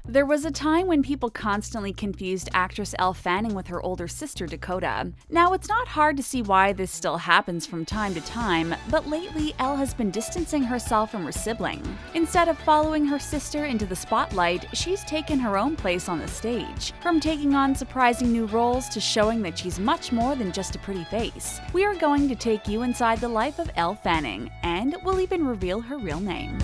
There was a time when people constantly confused actress Elle Fanning with her older sister Dakota. Now, it's not hard to see why this still happens from time to time, but lately Elle has been distancing herself from her sibling. Instead of following her sister into the spotlight, she's taken her own place on the stage. From taking on surprising new roles to showing that she's much more than just a pretty face. We are going to take you inside the life of Elle Fanning, and we'll even reveal her real name.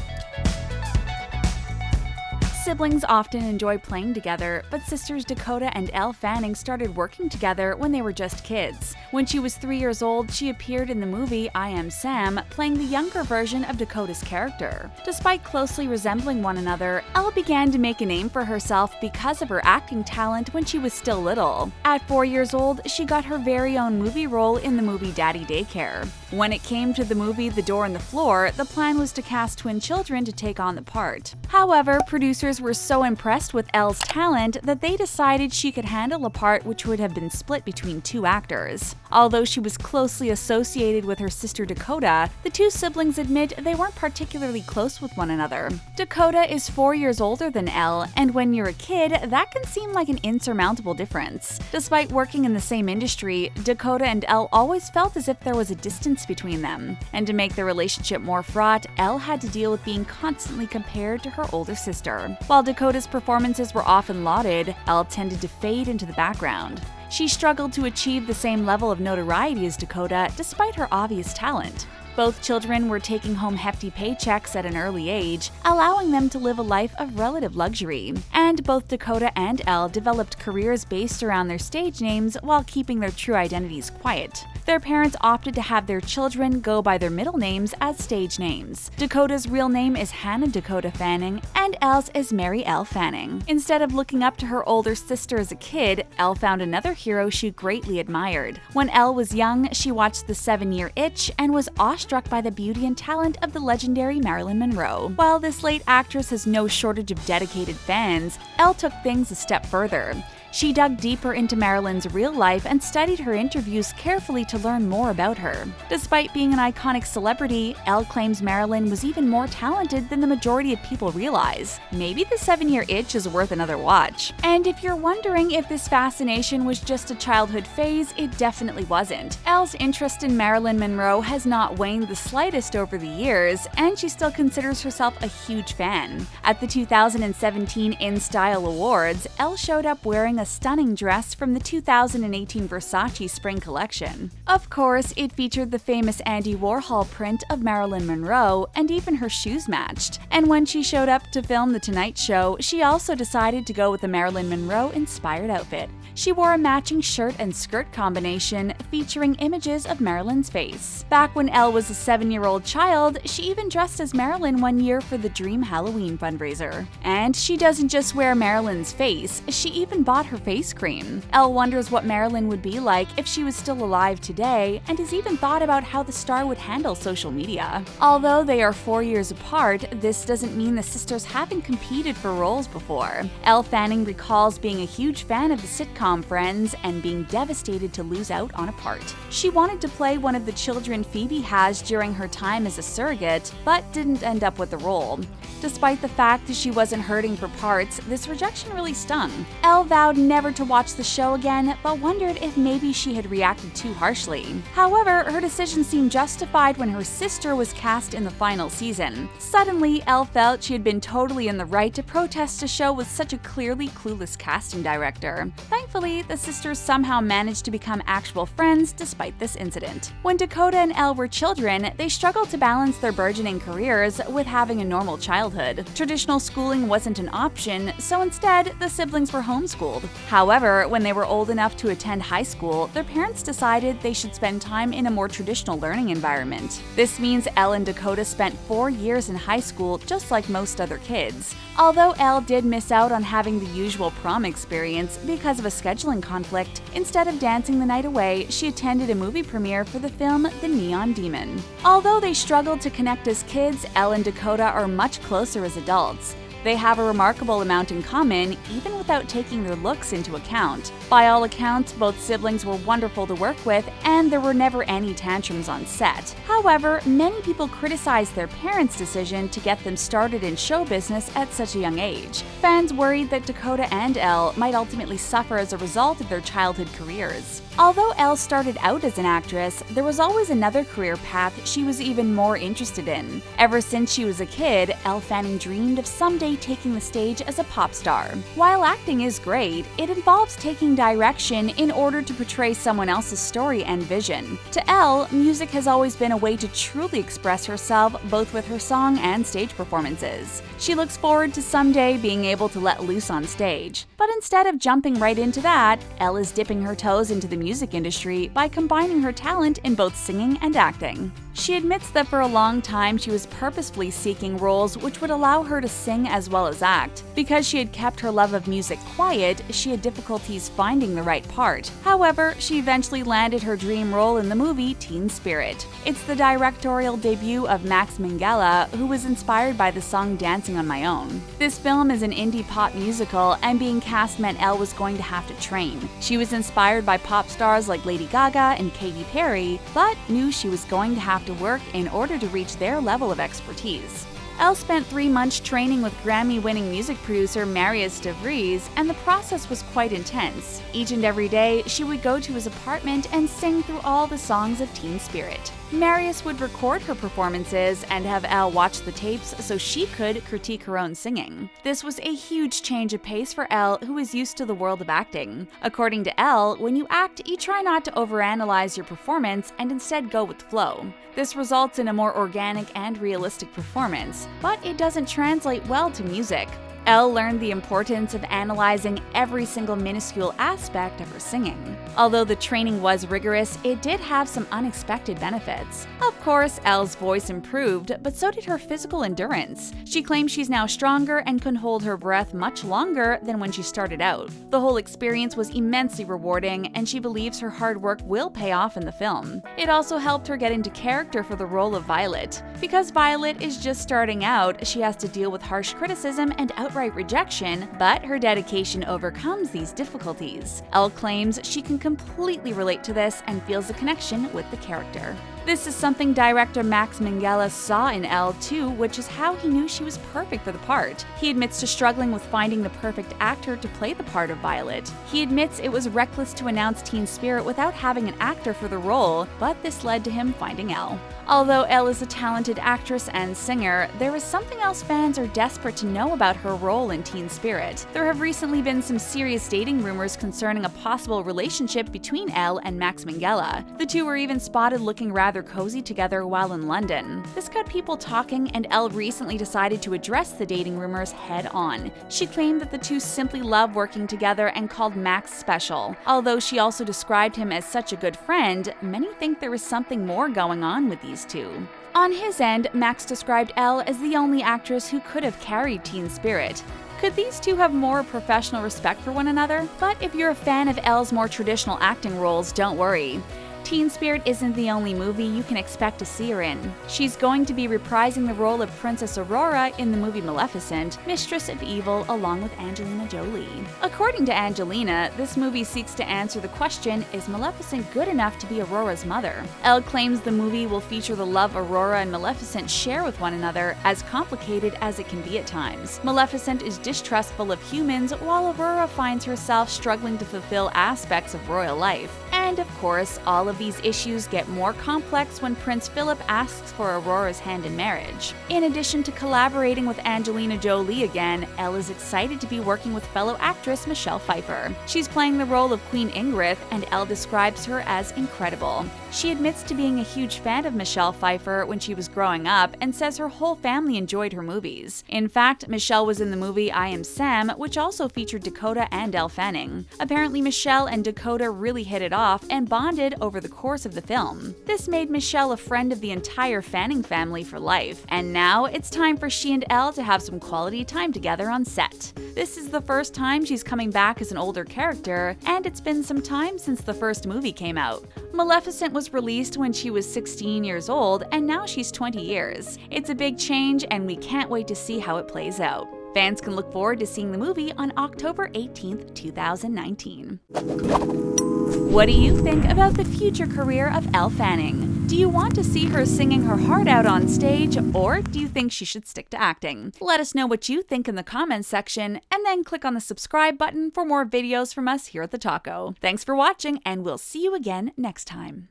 Siblings often enjoy playing together, but sisters Dakota and Elle Fanning started working together when they were just kids. When she was 3 years old, she appeared in the movie I Am Sam, playing the younger version of Dakota's character. Despite closely resembling one another, Elle began to make a name for herself because of her acting talent when she was still little. At 4 years old, she got her very own movie role in the movie Daddy Daycare. When it came to the movie The Door on the Floor, the plan was to cast twin children to take on the part. However, producers were so impressed with Elle's talent that they decided she could handle a part which would have been split between two actors. Although she was closely associated with her sister Dakota, the two siblings admit they weren't particularly close with one another. Dakota is 4 years older than Elle, and when you're a kid, that can seem like an insurmountable difference. Despite working in the same industry, Dakota and Elle always felt as if there was a distance between them. And to make their relationship more fraught, Elle had to deal with being constantly compared to her older sister. While Dakota's performances were often lauded, Elle tended to fade into the background. She struggled to achieve the same level of notoriety as Dakota, despite her obvious talent. Both children were taking home hefty paychecks at an early age, allowing them to live a life of relative luxury. And both Dakota and Elle developed careers based around their stage names while keeping their true identities quiet. Their parents opted to have their children go by their middle names as stage names. Dakota's real name is Hannah Dakota Fanning, and Elle's is Mary Elle Fanning. Instead of looking up to her older sister as a kid, Elle found another hero she greatly admired. When Elle was young, she watched The 7-Year Itch and was awestruck by the beauty and talent of the legendary Marilyn Monroe. While this late actress has no shortage of dedicated fans, Elle took things a step further. She dug deeper into Marilyn's real life and studied her interviews carefully to learn more about her. Despite being an iconic celebrity, Elle claims Marilyn was even more talented than the majority of people realize. Maybe The 7-Year Itch is worth another watch. And if you're wondering if this fascination was just a childhood phase, it definitely wasn't. Elle's interest in Marilyn Monroe has not waned the slightest over the years, and she still considers herself a huge fan. At the 2017 InStyle Awards, Elle showed up wearing a stunning dress from the 2018 Versace Spring Collection. Of course, it featured the famous Andy Warhol print of Marilyn Monroe, and even her shoes matched. And when she showed up to film The Tonight Show, she also decided to go with a Marilyn Monroe-inspired outfit. She wore a matching shirt and skirt combination featuring images of Marilyn's face. Back when Elle was a 7-year-old child, she even dressed as Marilyn one year for the Dream Halloween fundraiser. And she doesn't just wear Marilyn's face, she even bought her face cream. Elle wonders what Marilyn would be like if she was still alive today, and has even thought about how the star would handle social media. Although they are 4 years apart, this doesn't mean the sisters haven't competed for roles before. Elle Fanning recalls being a huge fan of the sitcom Friends and being devastated to lose out on a part. She wanted to play one of the children Phoebe has during her time as a surrogate, but didn't end up with the role. Despite the fact that she wasn't hurting for parts, this rejection really stung. Elle vowed never to watch the show again, but wondered if maybe she had reacted too harshly. However, her decision seemed justified when her sister was cast in the final season. Suddenly, Elle felt she had been totally in the right to protest a show with such a clearly clueless casting director. Thankfully, the sisters somehow managed to become actual friends despite this incident. When Dakota and Elle were children, they struggled to balance their burgeoning careers with having a normal childhood. Traditional schooling wasn't an option, so instead, the siblings were homeschooled. However, when they were old enough to attend high school, their parents decided they should spend time in a more traditional learning environment. This means Elle and Dakota spent 4 years in high school just like most other kids. Although Elle did miss out on having the usual prom experience because of a scheduling conflict, instead of dancing the night away, she attended a movie premiere for the film The Neon Demon. Although they struggled to connect as kids, Elle and Dakota are much closer as adults. They have a remarkable amount in common, even without taking their looks into account. By all accounts, both siblings were wonderful to work with, and there were never any tantrums on set. However, many people criticized their parents' decision to get them started in show business at such a young age. Fans worried that Dakota and Elle might ultimately suffer as a result of their childhood careers. Although Elle started out as an actress, there was always another career path she was even more interested in. Ever since she was a kid, Elle Fanning dreamed of someday taking the stage as a pop star. While acting is great, it involves taking direction in order to portray someone else's story and vision. To Elle, music has always been a way to truly express herself, both with her song and stage performances. She looks forward to someday being able to let loose on stage. But instead of jumping right into that, Elle is dipping her toes into the music industry by combining her talent in both singing and acting. She admits that for a long time she was purposefully seeking roles which would allow her to sing as well as act. Because she had kept her love of music quiet, she had difficulties finding the right part. However, she eventually landed her dream role in the movie Teen Spirit. It's the directorial debut of Max Minghella, who was inspired by the song Dancing on My Own. This film is an indie pop musical, and being cast meant Elle was going to have to train. She was inspired by pop stars like Lady Gaga and Katy Perry, but knew she was going to have to work in order to reach their level of expertise. Elle spent 3 months training with Grammy-winning music producer Marius de Vries, and the process was quite intense. Each and every day, she would go to his apartment and sing through all the songs of Teen Spirit. Marius would record her performances and have Elle watch the tapes so she could critique her own singing. This was a huge change of pace for Elle, who is used to the world of acting. According to Elle, when you act, you try not to overanalyze your performance and instead go with the flow. This results in a more organic and realistic performance, but it doesn't translate well to music. Elle learned the importance of analyzing every single minuscule aspect of her singing. Although the training was rigorous, it did have some unexpected benefits. Of course, Elle's voice improved, but so did her physical endurance. She claims she's now stronger and can hold her breath much longer than when she started out. The whole experience was immensely rewarding, and she believes her hard work will pay off in the film. It also helped her get into character for the role of Violet. Because Violet is just starting out, she has to deal with harsh criticism and outright rejection, but her dedication overcomes these difficulties. Elle claims she can completely relate to this and feels a connection with the character. This is something director Max Minghella saw in Elle too, which is how he knew she was perfect for the part. He admits to struggling with finding the perfect actor to play the part of Violet. He admits it was reckless to announce Teen Spirit without having an actor for the role, but this led to him finding Elle. Although Elle is a talented actress and singer, there is something else fans are desperate to know about her role in Teen Spirit. There have recently been some serious dating rumors concerning a possible relationship between Elle and Max Minghella. The two were even spotted looking rather cozy together while in London. This got people talking, and Elle recently decided to address the dating rumors head on. She claimed that the two simply love working together and called Max special. Although she also described him as such a good friend, many think there is something more going on with these two. On his end, Max described Elle as the only actress who could have carried Teen Spirit. Could these two have more professional respect for one another? But if you're a fan of Elle's more traditional acting roles, don't worry. Teen Spirit isn't the only movie you can expect to see her in. She's going to be reprising the role of Princess Aurora in the movie Maleficent, Mistress of Evil, along with Angelina Jolie. According to Angelina, this movie seeks to answer the question, is Maleficent good enough to be Aurora's mother? Elle claims the movie will feature the love Aurora and Maleficent share with one another, as complicated as it can be at times. Maleficent is distrustful of humans, while Aurora finds herself struggling to fulfill aspects of royal life. And of course, all of these issues get more complex when Prince Philip asks for Aurora's hand in marriage. In addition to collaborating with Angelina Jolie again, Elle is excited to be working with fellow actress Michelle Pfeiffer. She's playing the role of Queen Ingrid, and Elle describes her as incredible. She admits to being a huge fan of Michelle Pfeiffer when she was growing up and says her whole family enjoyed her movies. In fact, Michelle was in the movie I Am Sam, which also featured Dakota and Elle Fanning. Apparently, Michelle and Dakota really hit it off and bonded over the course of the film. This made Michelle a friend of the entire Fanning family for life, and now it's time for she and Elle to have some quality time together on set. This is the first time she's coming back as an older character, and it's been some time since the first movie came out. Maleficent was released when she was 16 years old, and now she's 20 years. It's a big change, and we can't wait to see how it plays out. Fans can look forward to seeing the movie on October 18th, 2019. What do you think about the future career of Elle Fanning? Do you want to see her singing her heart out on stage, or do you think she should stick to acting? Let us know what you think in the comments section, and then click on the subscribe button for more videos from us here at The Taco. Thanks for watching, and we'll see you again next time.